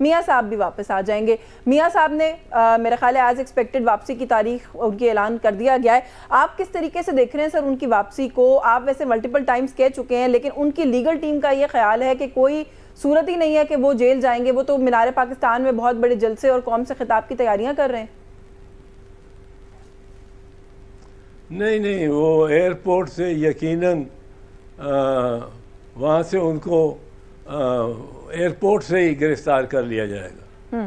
میاں صاحب بھی واپس آ جائیں گے. میاں صاحب نے میرا خیال ہے ایز ایکسپیکٹڈ واپسی کی تاریخ ان کی اعلان کر دیا گیا ہے. آپ کس طریقے سے دیکھ رہے ہیں سر ان کی واپسی کو؟ آپ ویسے ملٹیپل ٹائمز کہہ چکے ہیں لیکن ان کی لیگل ٹیم کا یہ خیال ہے کہ کوئی صورت ہی نہیں ہے کہ وہ جیل جائیں گے. وہ تو مینار پاکستان میں بہت بڑے جلسے اور قوم سے خطاب کی تیاریاں کر رہے ہیں. نہیں وہ ایئرپورٹ سے یقیناً وہاں سے ان کو ایئرپورٹ سے ہی گرفتار کر لیا جائے گا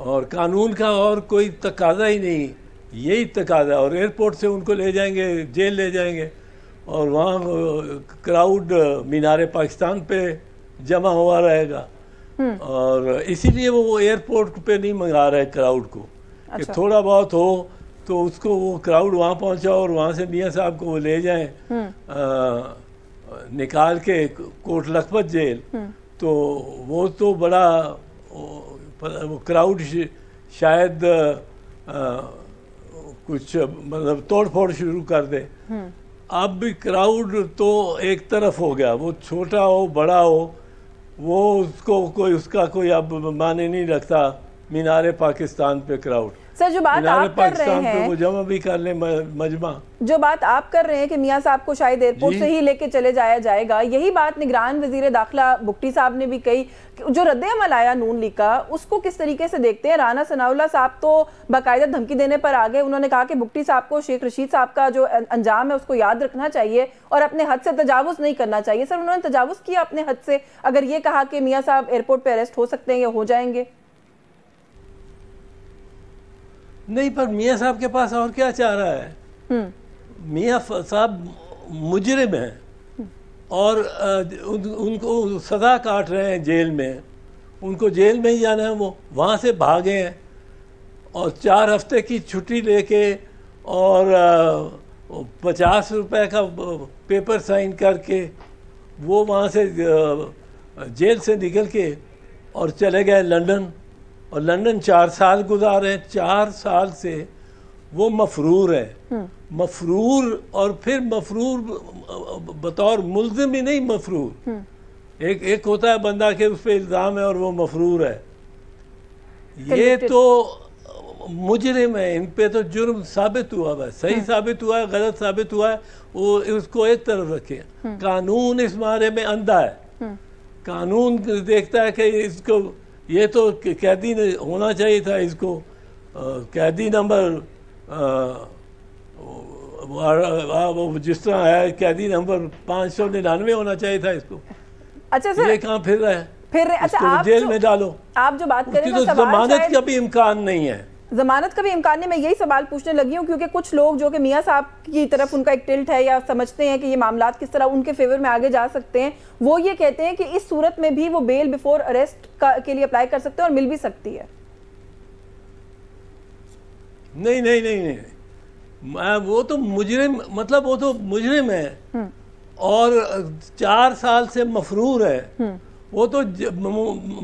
اور قانون کا اور کوئی تقاضا ہی نہیں, یہی تقاضا. اور ایئرپورٹ سے ان کو لے جائیں گے, جیل لے جائیں گے اور وہاں کراؤڈ مینار پاکستان پہ جمع ہوا رہے گا. اور اسی لیے وہ ایئرپورٹ پہ نہیں منگا رہے کراؤڈ کو کہ تھوڑا بہت ہو تو اس کو وہ کراؤڈ وہاں پہنچا اور وہاں سے میاں صاحب کو وہ لے جائیں نکال کے کوٹ لکھپت جیل. تو وہ تو بڑا کراؤڈ شاید کچھ مطلب توڑ پھوڑ شروع کر دے. اب بھی کراؤڈ تو ایک طرف ہو گیا, وہ چھوٹا ہو بڑا ہو وہ اس کو کوئی اس کا کوئی اب معنی نہیں رکھتا. مینار پاکستان پہ کراؤڈ, سر جو بات آپ کر رہے ہیں وہ جمع بھی کر لیں مجمع, جو بات آپ کر رہے ہیں کہ میاں صاحب کو شاید ایئرپورٹ سے ہی لے کے چلے جایا جائے گا, یہی بات نگران وزیر داخلہ بگٹی صاحب نے بھی کہی. جو رد عمل آیا نون لیگ کا اس کو کس طریقے سے دیکھتے ہیں؟ رانا ثناء اللہ صاحب تو باقاعدہ دھمکی دینے پر آگے. انہوں نے کہا کہ بگٹی صاحب کو شیخ رشید صاحب کا جو انجام ہے اس کو یاد رکھنا چاہیے اور اپنے حد سے تجاوز نہیں کرنا چاہیے. سر انہوں نے تجاوز کیا اپنے حد سے اگر یہ کہا کہ میاں صاحب ایئرپورٹ پہ اریسٹ ہو سکتے ہیں یا ہو جائیں گے؟ نہیں, پر میاں صاحب کے پاس اور کیا چاہ رہا ہے؟ میاں صاحب مجرم ہیں اور ان کو سزا کاٹ رہے ہیں جیل میں. ان کو جیل میں ہی جانا ہے. وہ وہاں سے بھاگے ہیں اور 4 ہفتے کی چھٹی لے کے اور 50 روپے کا پیپر سائن کر کے وہ وہاں سے جیل سے نکل کے اور چلے گئے لندن. اور لندن 4 سال گزارے. 4 سال سے وہ مفرور ہے. مفرور اور پھر مفرور بطور ملزم ہی نہیں, مفرور ایک ہوتا ہے بندہ کہ اس پہ الزام ہے اور وہ مفرور ہے. یہ تو مجرم ہے, ان پہ تو جرم ثابت ہوا ہے, صحیح ثابت ہوا ہے, غلط ثابت ہوا ہے, وہ اس کو ایک طرف رکھے. قانون اس بارے میں اندھا ہے. قانون دیکھتا ہے کہ اس کو یہ تو قیدی ہونا چاہیے تھا, اس کو قیدی نمبر جس طرح ہے قیدی نمبر 599 ہونا چاہیے تھا اس کو. اچھا سر, یہ کہاں پھر رہا ہے؟ اچھا آپ جیل میں ڈالو. آپ جو بات کریں تو ضمانت کا بھی امکان نہیں ہے. ضمانت کا بھی امکان نہیں. میں یہی سوال پوچھنے لگی ہوں کیونکہ کچھ لوگ جو کہ میاں صاحب کی طرف ان کا ایک ٹلٹ ہے یا سمجھتے ہیں کہ یہ معاملات کس طرح ان کے فیور میں آگے جا سکتے ہیں, وہ یہ کہتے ہیں کہ اس صورت میں بھی وہ بیل بیفور اریسٹ کے لیے اپلائی کر سکتے ہیں اور مل بھی سکتی ہے. نہیں, وہ تو مجرم, مطلب وہ تو مجرم ہے اور 4 سال سے مفرور ہے. وہ تو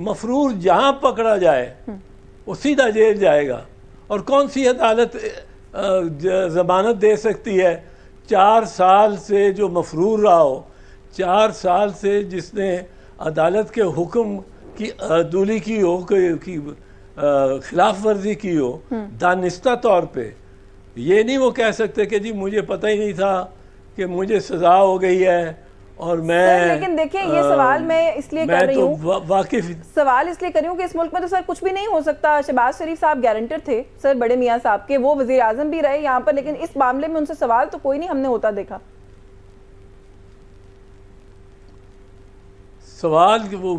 مفرور جہاں پکڑا جائے وہ سیدھا جیل جائے گا. اور کون سی عدالت ضمانت دے سکتی ہے 4 سال سے جو مفرور رہا ہو, 4 سال سے جس نے عدالت کے حکم کی عدولی کی ہو, کی خلاف ورزی کی ہو دانستہ طور پہ. یہ نہیں وہ کہہ سکتے کہ جی مجھے پتہ ہی نہیں تھا کہ مجھے سزا ہو گئی ہے اور میں. لیکن دیکھیں یہ سوال میں اس لیے کر رہی ہوں, واقف سوال اس لیے کر رہی ہوں کہ اس ملک میں تو سر کچھ بھی نہیں ہو سکتا. شہباز شریف صاحب گارنٹر تھے سر بڑے میاں صاحب کے, وہ وزیر اعظم بھی رہے یہاں پر, لیکن اس معاملے میں ان سے سوال تو کوئی نہیں ہم نے ہوتا دیکھا. سوال وہ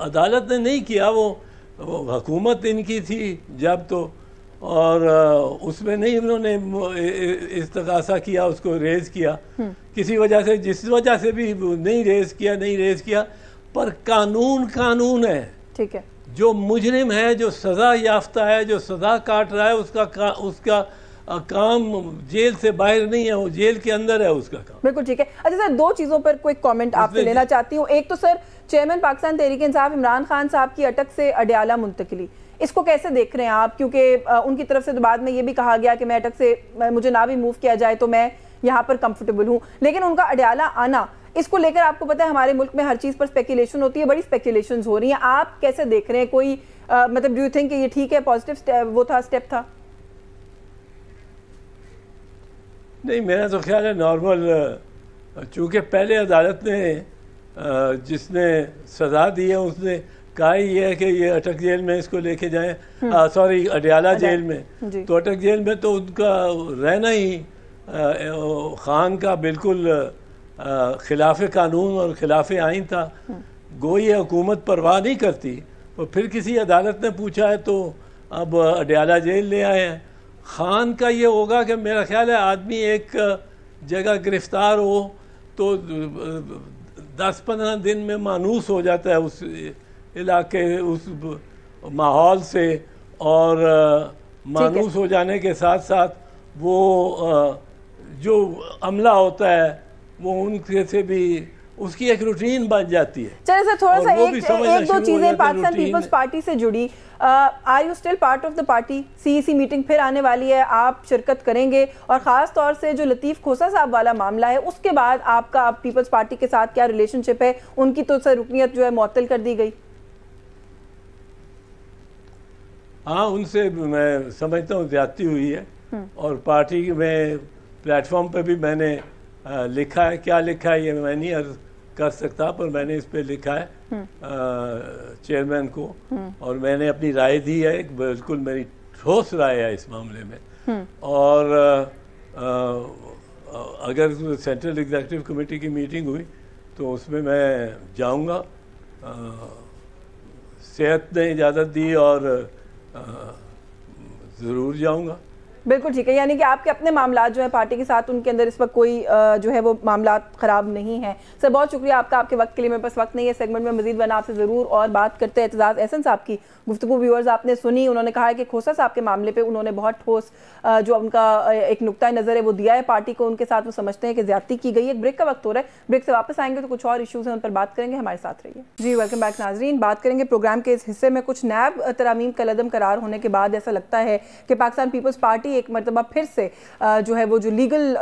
عدالت نے نہیں کیا, وہ حکومت ان کی تھی جب تو, اور اس میں نہیں انہوں نے استغاثہ کیا, اس کو ریز کیا کسی وجہ سے, جس وجہ سے بھی نہیں ریز کیا. پر قانون ہے. ٹھیک ہے, جو مجرم ہے, جو سزا یافتہ ہے, جو سزا کاٹ رہا ہے, اس کا کام جیل سے باہر نہیں ہے, وہ جیل کے اندر ہے اس کا کام. بالکل ٹھیک ہے. اچھا سر 2 چیزوں پر کوئی کامنٹ آپ سے لینا چاہتی ہوں. ایک تو سر چیئرمین پاکستان تحریک انصاف عمران خان صاحب کی اٹک سے اڈیالہ منتقلی, اس کو کیسے دیکھ رہے ہیں آپ؟ کیونکہ ان کی طرف سے تو بعد میں یہ بھی کہا گیا کہ میں اٹک سے مجھے نہ بھی موو کیا جائے تو میں یہاں پر کمفرٹیبل ہوں, لیکن ان کا اڈیالہ آنا اس کو لے کر آپ کو پتہ ہے ہمارے ملک میں ہر چیز پر اسپیکولیشن ہوتی ہے, بڑی اسپیکولیشنز ہو رہی ہیں, آپ کیسے دیکھ رہے ہیں؟ کوئی مطلب ڈو یو تھنک کہ یہ ٹھیک ہے, پازیٹیو وہ تھا, اسٹیپ تھا؟ نہیں, میرا تو خیال ہے نارمل, چونکہ پہلے عدالت نے جس نے سزا دی ہے اس نے کہا ہی ہے کہ یہ اٹک جیل میں اس کو لے کے جائیں, سوری اڈیالہ جیل میں. تو اٹک جیل میں تو ان کا رہنا ہی خان کا بالکل خلاف قانون اور خلاف آئین تھا. گوئی حکومت پرواہ نہیں کرتی, اور پھر کسی عدالت نے پوچھا ہے تو اب اڈیالہ جیل لے آئے ہیں. خان کا یہ ہوگا کہ میرا خیال ہے آدمی ایک جگہ گرفتار ہو تو 10-15 دن میں مانوس ہو جاتا ہے اس علاقے, اس ماحول سے, اور مانوس ہو جانے کے ساتھ ساتھ وہ جو عملہ ہوتا ہے وہ ان سے بھی اس کی ایک روٹین بن جاتی ہے. چلے سر تھوڑا سا ایک دو چیزیں پاکستان پیپلز پارٹی سے جڑی, are you still part of the party? C E C meeting پھر آنے والی ہے, آپ شرکت کریں گے, اور خاص طور سے جو لطیف کھوسہ صاحب والا معاملہ ہے اس کے بعد آپ کا پیپلز پارٹی کے ساتھ کیا ریلیشن شپ ہے؟ ان کی تو سر رکنیت جو ہے معطل کر دی گئی. ہاں, ان سے میں سمجھتا ہوں زیادتی ہوئی ہے, اور پارٹی میں پلیٹ فارم پہ بھی میں نے لکھا ہے, کیا لکھا ہے یہ میں نہیں عرض کر سکتا, پر میں نے اس پہ لکھا ہے چیئرمین کو, اور میں نے اپنی رائے دی ہے, بالکل میری ٹھوس رائے ہے اس معاملے میں. اور اگر سینٹرل ایگزیکٹو کمیٹی کی میٹنگ ہوئی تو اس میں جاؤں گا, صحت نے اجازت دی اور ضرور جاؤں گا. بالکل ٹھیک ہے, یعنی کہ آپ کے اپنے معاملات جو ہے پارٹی کے ساتھ, ان کے اندر اس وقت کوئی جو ہے وہ معاملات خراب نہیں ہیں. سر بہت شکریہ آپ کا, آپ کے وقت کے لیے. میرے پاس وقت نہیں ہے سیگمنٹ میں مزید ورنہ آپ سے ضرور اور بات کرتے ہیں. اعتزاز احسن صاحب کی گفتگو ویورز آپ نے سنی, انہوں نے کہا ہے کہ کھوسہ صاحب کے معاملے پہ انہوں نے بہت ٹھوس جو ان کا ایک نقطہ نظر ہے وہ دیا ہے پارٹی کو, ان کے ساتھ وہ سمجھتے ہیں کہ زیادتی کی گئی ہے. ایک بریک کا وقت ہو رہا ہے, بریک سے واپس آئیں گے تو کچھ اور ایشوز ہیں ان پر بات کریں گے, ہمارے ساتھ رہیے. جی ویلکم بیک ناظرین, بات کریں گے پروگرام کے اس حصے میں کچھ نیب ترامیم کالعدم قرار ہونے کے بعد ایسا لگتا ہے کہ پاکستان پیپلز پارٹی ایک مرتبہ پھر سے جو ہے وہ جو لیگل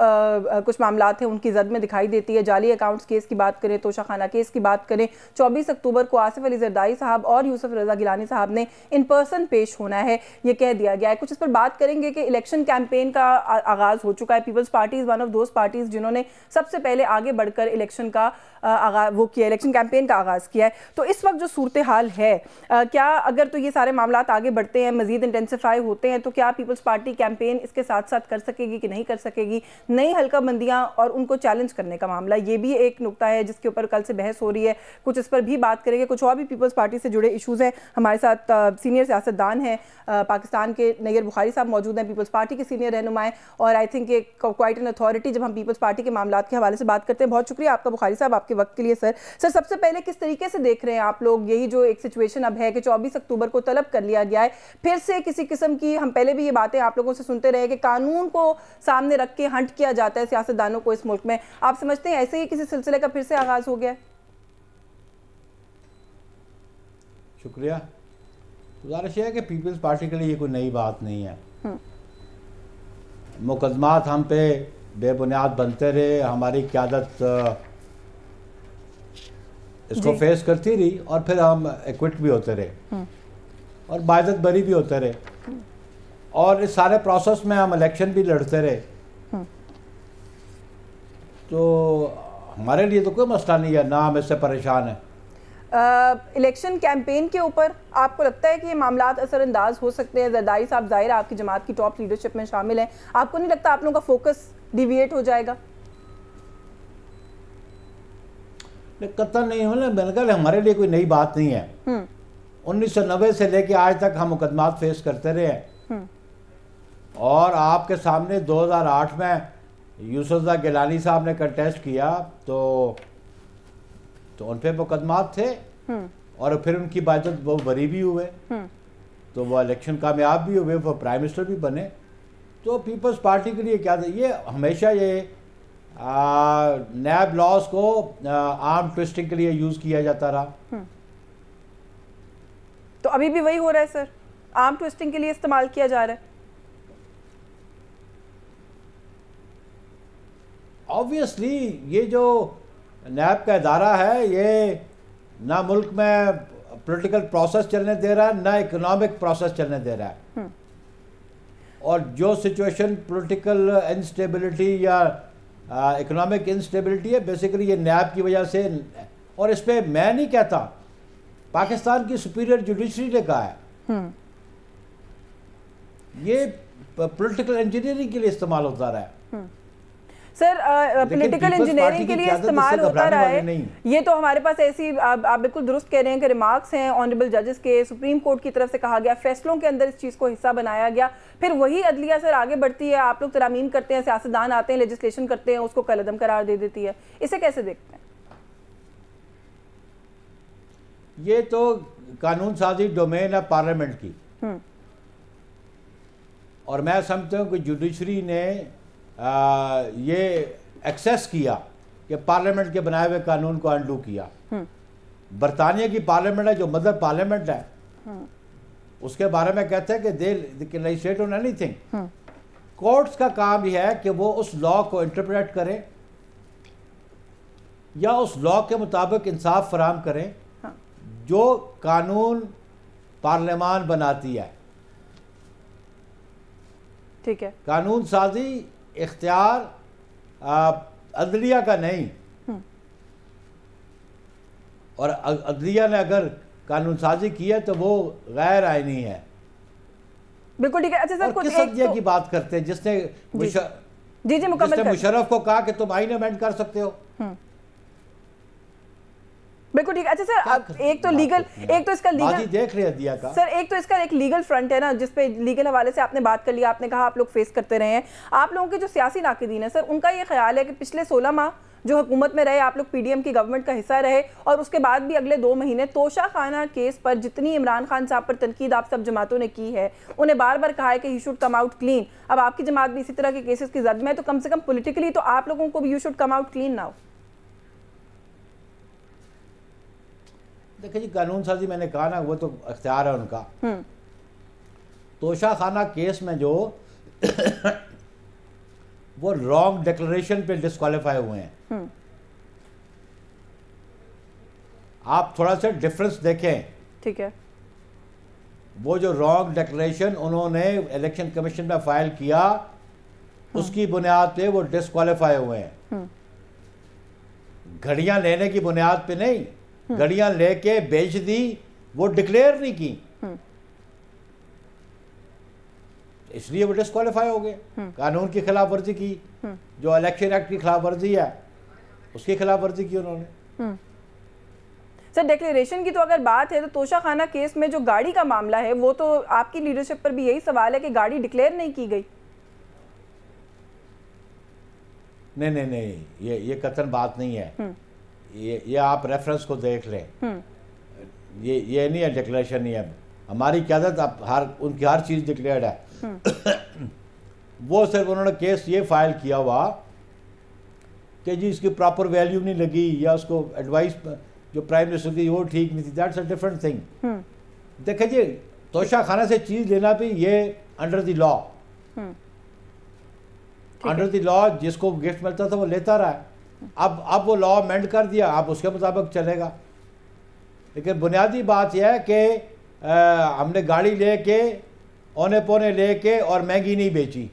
کچھ معاملات ہیں ان کی زد میں دکھائی دیتی ہے. جعلی اکاؤنٹس کیس کی بات کریں, توشہ خانہ کیس کی بات کریں, 24 اکتوبر کو آصف علی زرداری صاحب اور یوسف رضا گیلانی صاحب نے ان پرسن پیش ہونا ہے, یہ کہہ دیا گیا ہے. کچھ اس پر بات کریں گے کہ الیکشن کیمپین کا آغاز ہو چکا ہے. Peoples Party is one of those parties جنہوں نے سب سے پہلے آگے بڑھ کر الیکشن کا الیکشن کیمپین کا آغاز کیا ہے. تو اس وقت جو صورتحال ہے, کیا اگر تو یہ سارے معاملات آگے بڑھتے ہیں, مزید انٹینسیفائی ہوتے ہیں, تو کیا پیپلز پارٹی کیمپین اس کے ساتھ ساتھ کر سکے گی کہ نہیں کر سکے گی؟ نئی حلقہ بندیاں اور ان کو چیلنج کرنے کا معاملہ, یہ بھی ایک نقطہ ہے جس کے اوپر کل سے بحث ہو رہی ہے. کچھ اس پر بھی بات کریں گے. کچھ اور بھی پیپلز پارٹی سے جڑے ایشوز ہیں. ہمارے ساتھ سینئر سیاستدان ہیں پاکستان کے, نیر بخاری صاحب موجود ہیں, پیپلز پارٹی کے سینئر رہنمائیں, اور آئی تھنک ایک کوائٹ این اتھارٹی جب ہم پیپلز پارٹی کے معاملات کے حوالے سے بات کرتے ہیں. بہت شکریہ آپ کا بخاری صاحب, آپ کے وقت کے لیے. سر سب سے پہلے کس طریقے سے دیکھ رہے ہیں آپ لوگ یہی جو ایک سچویشن اب ہے کہ 24 اکتوبر کو طلب کر لیا گیا ہے, پھر سے کسی قسم کی, ہم پہلے بھی یہ باتیں آپ لوگوں سے سنتے رہے کہ قانون کو سامنے رکھ کے ہنٹ کیا جاتا ہے سیاستدانوں کو اس ملک میں, آپ سمجھتے ہیں ایسے ہی کسی سلسلے کا پھر سے آغاز ہو گیا ہے؟ شکریہ. گزارش یہ ہے کہ پیپلز پارٹی کے لیے یہ کوئی نئی بات نہیں ہے. مقدمات ہم پہ بے بنیاد بنتے رہے, ہماری قیادت اس کو فیس کرتی رہی, اور پھر ہم ایکوٹ بھی ہوتے رہے اور باعزت بری بھی ہوتے رہے, اور اس سارے پروسیس میں ہم الیکشن بھی لڑتے رہے. تو ہمارے لیے تو کوئی مسئلہ نہیں ہے, نہ ہم اس سے پریشان ہیں. الیکشن کیمپین کے اوپر آپ کو لگتا ہے کہ یہ معاملات اثر انداز ہو سکتے ہیں؟ زرداری صاحب ظاہر آپ کی جماعت کی ٹاپ لیڈرشپ میں شامل ہیں, آپ کو نہیں لگتا آپ لوگوں کا فوکس ڈیویٹ ہو جائے گا؟ قطع نہیں ہے, بالکل ہمارے لیے کوئی نئی بات نہیں ہے. 1990 سے لے کے آج تک ہم مقدمات فیس کرتے رہے ہیں, اور آپ کے سامنے 2008 میں یوسف رضا گیلانی صاحب نے کنٹیسٹ کیا تو ان پہ مقدمات تھے, اور پھر ان کی باعزت وہ بری بھی ہوئے, تو وہ الیکشن کامیاب بھی ہوئے, وہ پرائم منسٹر بھی بنے. تو پیپلز پارٹی کے لیے کیا تھا, یہ ہمیشہ یہ نیب لاز کو آرم ٹویسٹنگ کے لیے یوز کیا جاتا رہا. تو ابھی بھی وہی ہو رہا ہے سر, آرم ٹویسٹنگ کے لیے استعمال کیا جا رہا ہے؟ آبویسلی یہ جو نیب کا ادارہ ہے، یہ نہ ملک میں پولیٹیکل پروسیس چلنے دے رہا ہے، نہ اکنامک پروسیس چلنے دے رہا ہے. اور جو سچویشن پولیٹیکل انسٹیبلٹی یا اکنامک انسٹیبلٹی ہے، بیسیکلی یہ نیب کی وجہ سے. اور اس پہ میں نہیں کہتا، پاکستان کی سپیریئر جوڈیشری نے کہا ہے. یہ پولیٹیکل انجینئرنگ کے لیے استعمال ہوتا رہا ہے. سر پولیٹیکل انجینئرنگ کے لیے استعمال ہوتا رہا ہے. یہ تو ہمارے پاس ایسی آپ بالکل درست کہہ رہے ہیں کہ ریمارکس ہیں آنریبل ججز کے، سپریم کورٹ کی طرف سے کہا گیا، فیصلوں کے اندر اس چیز کو حصہ بنایا گیا. پھر وہی عدلیہ سر آگے بڑھتی ہے، آپ لوگ ترامیم کرتے ہیں، سیاستدان آتے ہیں، لیجسلیشن کرتے ہیں، اس کو کالعدم قرار دے دیتی ہے. اسے کیسے دیکھتے ہیں؟ یہ تو قانون سازی ڈومین ہے پارلیمنٹ کی، اور میں سمجھتا ہوں کہ جوڈیشری نے یہ ایکسیس کیا کہ پارلیمنٹ کے بنائے ہوئے قانون کو انڈو کیا. برطانیہ کی پارلیمنٹ ہے جو مدر پارلیمنٹ ہے، اس کے بارے میں کہتے ہیں کہ they can legislate on anything. Courts کا کام یہ ہے کہ وہ اس لا کو انٹرپریٹ کریں یا اس لا کے مطابق انصاف فراہم کریں جو قانون پارلیمان بناتی ہے. ٹھیک ہے، قانون سازی اختیار عدلیہ کا نہیں، اور عدلیہ نے اگر قانون سازی کی ہے تو وہ غیر آئینی ہے. بالکل ٹھیک ہے. اچھا سر، کس عدلیہ کی بات کرتے ہیں جس نے مشرف کو کہا کہ تم آئین امینڈ کر سکتے ہو؟ بالکل ٹھیک ہے. اچھا سر، ایک تو لیگل، ایک تو اس کا لیگل دیکھ رہے دیا کا سر، ایک تو اس کا ایک لیگل فرنٹ ہے نا، جس پہ لیگل حوالے سے آپ نے بات کر لیا، آپ نے کہا آپ لوگ فیس کرتے رہے ہیں. آپ لوگوں کے جو سیاسی ناقدین ہیں سر، ان کا یہ خیال ہے کہ پچھلے 16 ماہ جو حکومت میں رہے، آپ لوگ پی ڈی ایم کی گورنمنٹ کا حصہ رہے، اور اس کے بعد بھی اگلے 2 مہینے توشہ خانہ کیس پر جتنی عمران خان صاحب پر تنقید آپ سب جماعتوں نے کی ہے، انہیں بار بار کہا ہے کہ he should come out clean. اب آپ کی جماعت بھی اسی طرح کے کیسز کی زد میں ہے، تو کم سے کم پولیٹیکلی تو آپ لوگوں کو بھی you should come out clean نہ ہو. دیکھیں جی، قانون سازی میں نے کہا نا، وہ تو اختیار ہے ان کا. توشہ خانہ کیس میں جو وہ رانگ ڈیکلریشن پہ ڈسکوالیفائی ہوئے ہیں. آپ تھوڑا سا ڈفرنس دیکھیں. ٹھیک ہے، وہ جو رانگ ڈیکلریشن انہوں نے الیکشن کمیشن میں فائل کیا، اس کی بنیاد پہ وہ ڈسکوالیفائی ہوئے ہیں. گھڑیاں لینے کی بنیاد پہ نہیں، گھڑیاں لے کے بیچ دی، وہ ڈکلیئر نہیں کی، اس لیے وہ ڈسکوالیفائی ہو گئے. قانون کی خلاف ورزی کی، جو الیکشن ایکٹ کی خلاف ورزی ہے اس کی خلاف ورزی کی انہوں نے. سر ڈیکلیریشن کی تو اگر بات ہے تو توشہ خانہ کیس میں جو گاڑی کا معاملہ ہے، وہ تو آپ کی لیڈرشپ پر بھی یہی سوال ہے کہ گاڑی ڈکلیئر نہیں کی گئی. نہیں، یہ قطعاً بات نہیں ہے. یہ آپ ریفرنس کو دیکھ لیں. یہ نہیں ہے، ڈکلیریشن نہیں ہے. ہماری قیادت ان کی ہر چیز ڈکلیئرڈ ہے. وہ صرف انہوں نے کیس یہ فائل کیا ہوا کہ جی اس کی پراپر ویلیو نہیں لگی، یا اس کو ایڈوائس جو پرائم منسٹر کی وہ ٹھیک نہیں تھی. That's a different thing. دیکھیں جی، توشہ خانہ سے چیز لینا بھی یہ under the law, under the لا جس کو گفٹ ملتا تھا وہ لیتا رہا ہے. اب وہ لا امینڈ کر دیا، اب اس کے مطابق چلے گا. لیکن بنیادی بات یہ ہے کہ ہم نے گاڑی لے کے اونے پونے لے کے اور مہنگی نہیں بیچی،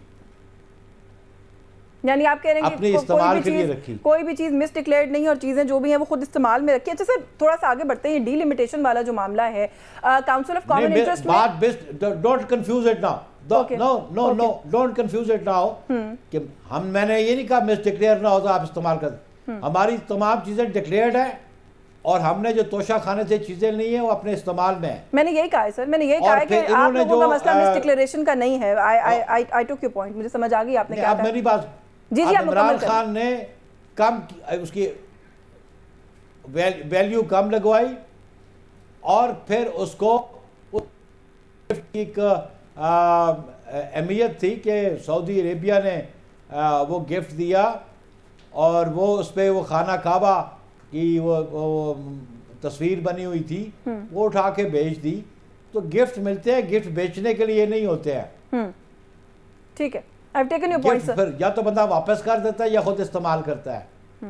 یعنی آپ کہہ رہے ہیں اپنے استعمال کے لیے رکھی، کوئی بھی چیز مس ڈکلیئرڈ نہیں، اور چیزیں جو بھی ہیں وہ خود استعمال میں رکھی. اچھا سر، تھوڑا سا آگے بڑھتے ہیں. ڈی لمیٹیشن والا جو معاملہ ہے، کاؤنسل آف کامن انٹرسٹ میں، don't confuse it now, no don't confuse it now, کہ میں نے یہ نہیں کہا مس ڈکلیئر نہ ہو تو آپ استعمال کریں. ہماری تمام چیزیں ڈکلیئرڈ ہیں، اور ہم نے جو توشہ خانے سے چیزیں لی ہیں وہ اپنے استعمال میں ہیں. میں نے یہی کہا ہے سر، میں نے یہی کہا ہے کہ آپ لوگوں کا مسئلہ مس ڈکلیریشن کا نہیں ہے. I took your point، مجھے سمجھ آ گئی آپ نے کیا کہا. میری بات، عمران خان نے کم اس کی ویلیو کم لگوائی، اور پھر اس کو ایک اہمیت تھی کہ سعودی عربیہ نے وہ گفٹ دیا، اور وہ اس پہ وہ خانہ کعبہ کی وہ تصویر بنی ہوئی تھی، وہ اٹھا کے بیچ دی. تو گفٹ ملتے ہیں، گفٹ بیچنے کے لیے نہیں ہوتے ہیں. ٹھیک ہے، I've taken your point, sir. پھر یا تو بندہ واپس کر دیتا ہے یا خود استعمال کرتا ہے.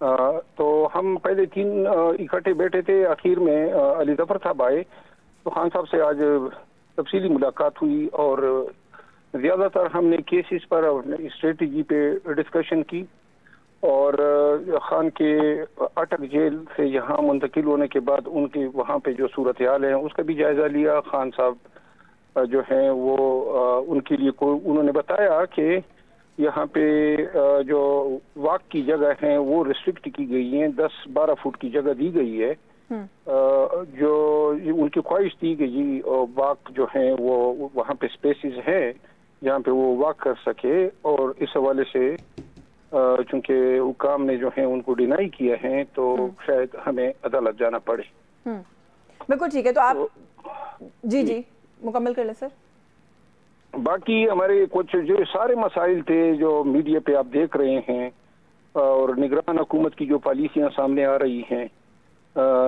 تو ہم پہلے 3 اکٹھے بیٹھے تھے، آخر میں علی ظفر صاحب آئے تو خان صاحب سے آج تفصیلی ملاقات ہوئی اور زیادہ تر ہم نے کیسز پر اور اسٹریٹجی پہ ڈسکشن کی، اور خان کے اٹک جیل سے یہاں منتقل ہونے کے بعد ان کے وہاں پہ جو صورتحال ہے اس کا بھی جائزہ لیا۔ خان صاحب جو ہیں وہ ان کے لیے انہوں نے بتایا کہ یہاں پہ جو واک کی جگہ ہیں وہ ریسٹرکٹ کی گئی ہیں، 10-12 فٹ کی جگہ دی گئی ہے، جو ان کی خواہش تھی کہ جی واک جو ہیں وہ وہاں پہ سپیسز ہیں جہاں پہ وہ واک کر سکے، اور اس حوالے سے چونکہ حکام نے جو ہیں ان کو ڈینائی کیا ہے تو شاید ہمیں عدالت جانا پڑے۔ بالکل ٹھیک ہے، تو آپ جی مکمل کر لیں سر۔ باقی ہمارے کچھ جو سارے مسائل تھے جو میڈیا پہ آپ دیکھ رہے ہیں اور نگران حکومت کی جو پالیسیاں سامنے آ رہی ہیں،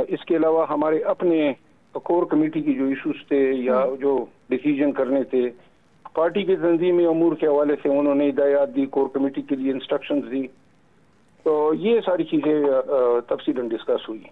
اس کے علاوہ ہمارے اپنے کور کمیٹی کی جو ایشوز تھے یا جو ڈیسیجن کرنے تھے، پارٹی کے تنظیمی امور کے حوالے سے انہوں نے ہدایات دی، کور کمیٹی کے لیے انسٹرکشنز دی، تو یہ ساری چیزیں تفصیلاً ڈسکس ہوئی۔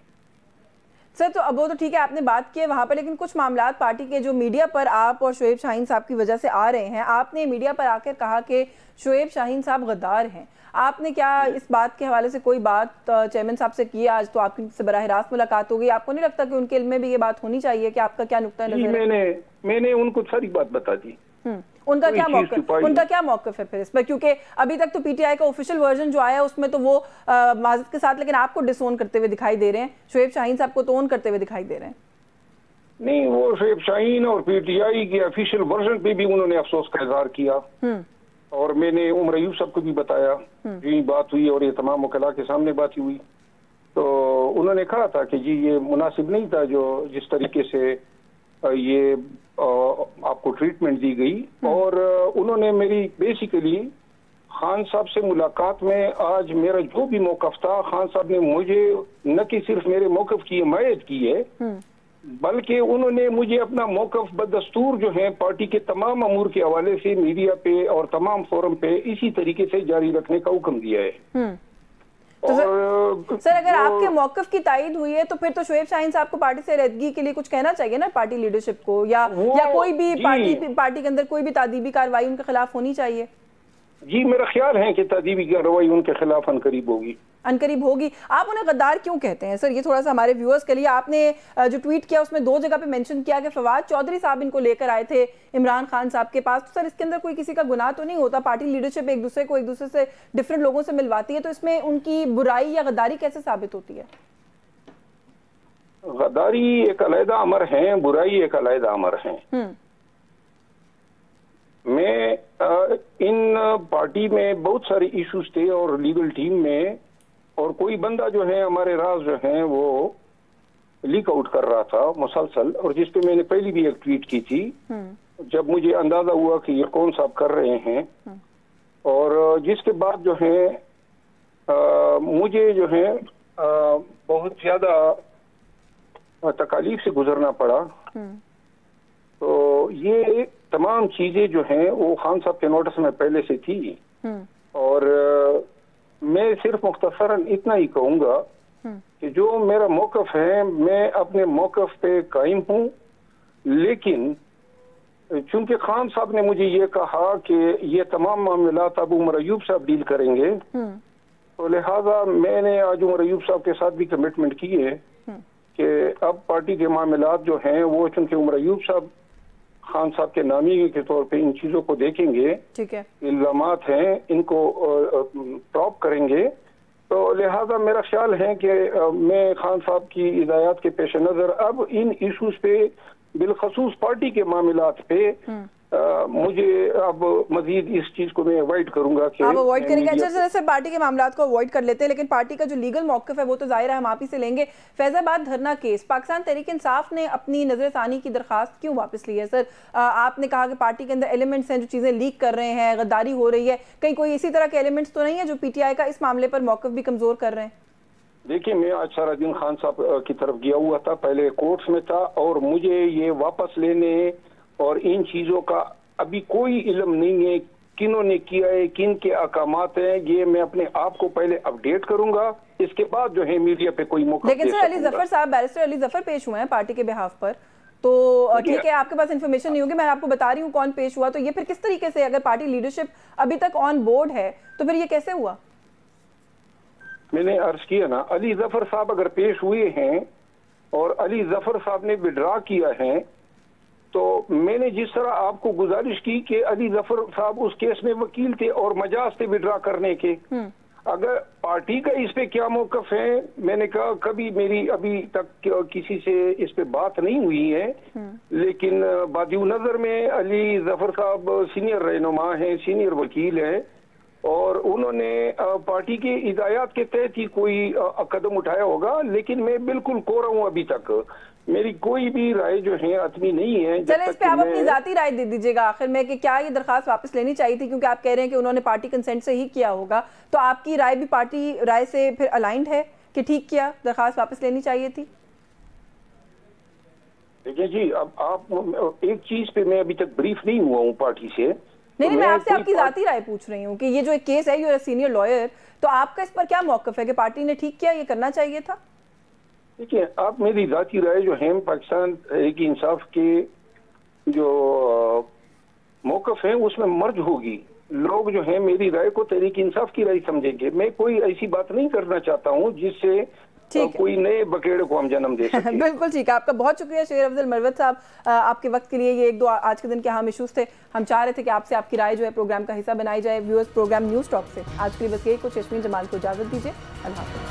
سر تو اب وہ تو ٹھیک ہے آپ نے بات کی ہے وہاں پر، لیکن کچھ معاملات پارٹی کے جو میڈیا پر آپ اور شعیب شاہین صاحب کی وجہ سے آ رہے ہیں، آپ نے میڈیا پر آ کر کہا کہ شعیب شاہین صاحب غدار ہیں، آپ نے کیا اس بات کے حوالے سے کوئی بات چیئرمین صاحب سے کی؟ آج تو آپ کی سے براہ راست ملاقات ہوگی، آپ کو نہیں لگتا کہ ان کے علم میں بھی یہ بات ہونی چاہیے کہ آپ کا کیا نقطہ نظر ہے؟ میں نے ان کو ساری بات بتا دی۔ ان کا کیا موقف ہے پھر اس پر؟ کیونکہ ابھی تک تو پی ٹی آئی کا آفیشیل ورژن جو آیا اس میں تو وہ معذرت کے ساتھ لیکن آپ کو ڈس اون کرتے ہوئے دکھائی دے رہے ہیں، شعیب شاہین صاحب کو تو اون کرتے ہوئے دکھائی دے رہے ہیں۔ نہیں، وہ شعیب شاہین اور پی ٹی آئی کے آفیشیل ورژن پہ بھی انہوں نے افسوس کا اظہار کیا، اور میں نے عمر ایوب صاحب کو بھی بتایا، یہ بات ہوئی اور یہ تمام وکلاء کے سامنے بات ہوئی، تو انہوں نے کہا تھا کہ جی یہ مناسب نہیں تھا جو جس طریقے سے یہ آپ کو ٹریٹمنٹ دی گئی، اور انہوں نے میری بیسیکلی خان صاحب سے ملاقات میں آج میرا جو بھی موقف تھا، خان صاحب نے مجھے نہ کہ صرف میرے موقف کی حمایت کی ہے بلکہ انہوں نے مجھے اپنا موقف بدستور جو ہے پارٹی کے تمام امور کے حوالے سے میڈیا پہ اور تمام فورم پہ اسی طریقے سے جاری رکھنے کا حکم دیا ہے۔ سر اگر آپ کے موقف کی تائید ہوئی ہے تو پھر تو شعیب شاہین صاحب کو پارٹی سے رہدگی کے لیے کچھ کہنا چاہیے نا پارٹی لیڈرشپ کو، یا کوئی بھی پارٹی کے اندر کوئی بھی تعدیبی کارروائی ان کے خلاف ہونی چاہیے۔ جی میرا خیال ہے کہ تعدیبی کارروائی ان کے خلاف عنقریب ہوگی۔ آپ انہیں غدار کیوں کہتے ہیں سر؟ یہ تھوڑا سا ہمارے ویورز کے لیے، آپ نے جو ٹویٹ کیا اس میں 2 جگہ پہ مینشن کیا کہ فواد چودھری صاحب ان کو لے کر آئے تھے عمران خان صاحب کے پاس، تو سر اس کے اندر کوئی کسی کا گناہ تو نہیں ہوتا؟ پارٹی لیڈرشپ ایک دوسرے سے ڈیفرنٹ لوگوں سے ملواتی ہے، تو اس میں ان کی برائی یا غداری کیسے ثابت ہوتی ہے؟ غداری ایک علیحدہ امر ہے، برائی ایک علیحدہ امر ہے۔ میں ان پارٹی میں بہت سارے ایشوز تھے اور لیگل ٹیم میں، اور کوئی بندہ جو ہے ہمارے راز جو ہیں وہ لیک آؤٹ کر رہا تھا مسلسل، اور جس پہ میں نے پہلی بھی ایک ٹویٹ کی تھی جب مجھے اندازہ ہوا کہ یہ کون صاحب کر رہے ہیں، اور جس کے بعد جو ہے مجھے جو ہے بہت زیادہ تکالیف سے گزرنا پڑا۔ تو یہ تمام چیزیں جو ہیں وہ خان صاحب کے نوٹس میں پہلے سے تھی، اور میں صرف مختصراً اتنا ہی کہوں گا کہ جو میرا موقف ہے میں اپنے موقف پہ قائم ہوں، لیکن چونکہ خان صاحب نے مجھے یہ کہا کہ یہ تمام معاملات اب عمر ایوب صاحب ڈیل کریں گے، تو لہٰذا میں نے آج عمر ایوب صاحب کے ساتھ بھی کمٹمنٹ کی ہے کہ اب پارٹی کے معاملات جو ہیں وہ چونکہ عمر ایوب صاحب خان صاحب کے نامی کے طور پہ ان چیزوں کو دیکھیں گے، الزامات ہیں ان کو ٹاپ کریں گے، تو لہذا میرا خیال ہے کہ میں خان صاحب کی ہدایات کے پیش نظر اب ان ایشوز پہ بالخصوص پارٹی کے معاملات پہ مجھے اب مزید اس چیز کو میں اوائڈ کروں گا کہ آپ اوائڈ کریں گے۔ اچھا سر پارٹی کے معاملات کو اوائڈ کر لیتے ہیں، لیکن پارٹی کا جو لیگل موقف ہے وہ تو ظاہر ہے ہم آپ ہی سے لیں گے۔ فیض آباد دھرنا کیس، پاکستان تحریک انصاف نے اپنی نظر ثانی کی درخواست کیوں واپس لی ہے سر؟ آپ نے کہا کہ پارٹی کے اندر ایلیمنٹس ہیں جو چیزیں لیک کر رہے ہیں، غداری ہو رہی ہے، کہیں کوئی اسی طرح کے ایلیمنٹس تو نہیں ہے جو پی ٹی آئی کا اس معاملے پر موقف بھی کمزور کر رہے ہیں؟ دیکھیں میں آج سارا دن خان صاحب کی طرف گیا ہوا تھا، پہلے کورٹس میں تھا، اور مجھے یہ واپس لینے اور ان چیزوں کا ابھی کوئی علم نہیں ہے، کنہوں نے کیا ہے، کن کے احکامات ہیں، یہ میں اپنے آپ کو پہلے اپڈیٹ کروں گا، اس کے بعد جو ہے میڈیا پہ کوئی موقع. لیکن سر علی ظفر صاحب، بیرسٹر علی ظفر پیش ہوئے ہیں پارٹی کے بہاف پر، تو ٹھیک ہے آپ کے پاس انفارمیشن نہیں ہوگی، میں آپ کو بتا رہی ہوں کون پیش ہوا. تو یہ پھر کس طریقے سے، اگر پارٹی لیڈرشپ ابھی تک آن بورڈ ہے تو پھر یہ کیسے ہوا؟ میں نے عرض کیا نا، علی ظفر صاحب اگر پیش ہوئے ہیں اور علی ظفر صاحب نے وڈرا کیا ہے، تو میں نے جس طرح آپ کو گزارش کی کہ علی ظفر صاحب اس کیس میں وکیل تھے اور مجاز تھے وڈرا کرنے کے، اگر پارٹی کا اس پہ کیا موقف ہے، میں نے کہا کبھی میری ابھی تک کسی سے اس پہ بات نہیں ہوئی ہے، لیکن بادیو نظر میں علی ظفر صاحب سینئر رہنما ہیں، سینئر وکیل ہیں، اور انہوں نے پارٹی کی ہدایات کے تحت ہی کوئی قدم اٹھایا ہوگا. لیکن میں بالکل کوڑا ہوں، ابھی تک میری کوئی بھی رائے جو ہے حتمی نہیں ہے. چلیں اس پہ آپ اپنی ذاتی رائے دے دیجیے گا آخر میں کہ کیا یہ درخواست واپس لینی چاہیے تھی، کیونکہ آپ کہہ رہے ہیں کہ انہوں نے پارٹی کنسنٹ سے ہی کیا ہوگا، تو آپ کی رائے بھی پارٹی رائے سے پھر الائنڈ ہے کہ ٹھیک کیا، درخواست واپس لینی چاہیے تھی؟ دیکھیں جی، اب آپ ایک چیز پہ میں ابھی تک بریف نہیں ہوا ہوں پارٹی سے. نہیں، میں آپ سے آپ کی ذاتی رائے پوچھ رہی ہوں کہ یہ جو ایک کیس ہے، یو سینئر لائر، تو آپ کا اس پر کیا موقف ہے کہ پارٹی نے ٹھیک کیا، یہ کرنا چاہیے تھا؟ دیکھیں، آپ میری ذاتی رائے جو ہے پاکستان تحریک انصاف کے جو موقف ہیں اس میں مرج ہوگی. لوگ جو ہیں میری رائے کو تحریک انصاف کی رائے سمجھیں گے. میں کوئی ایسی بات نہیں کرنا چاہتا ہوں جس سے کوئی نئے بکیڑے کو ہم جنم دے سکیں. بالکل ٹھیک ہے. آپ کا بہت شکریہ شیر افضل مروت صاحب آپ کے وقت کے لیے. یہ ایک دو آج کے دن کے اہم ایشوز تھے، ہم چاہ رہے تھے کہ آپ سے آپ کی رائے جو ہے پروگرام کا حصہ بنائی جائے. ویورز، پروگرام نیوز ٹاک سے آج کے لیے بس یہی کچھ. یشمین جمال کو اجازت دیجیے. اللہ حافظ.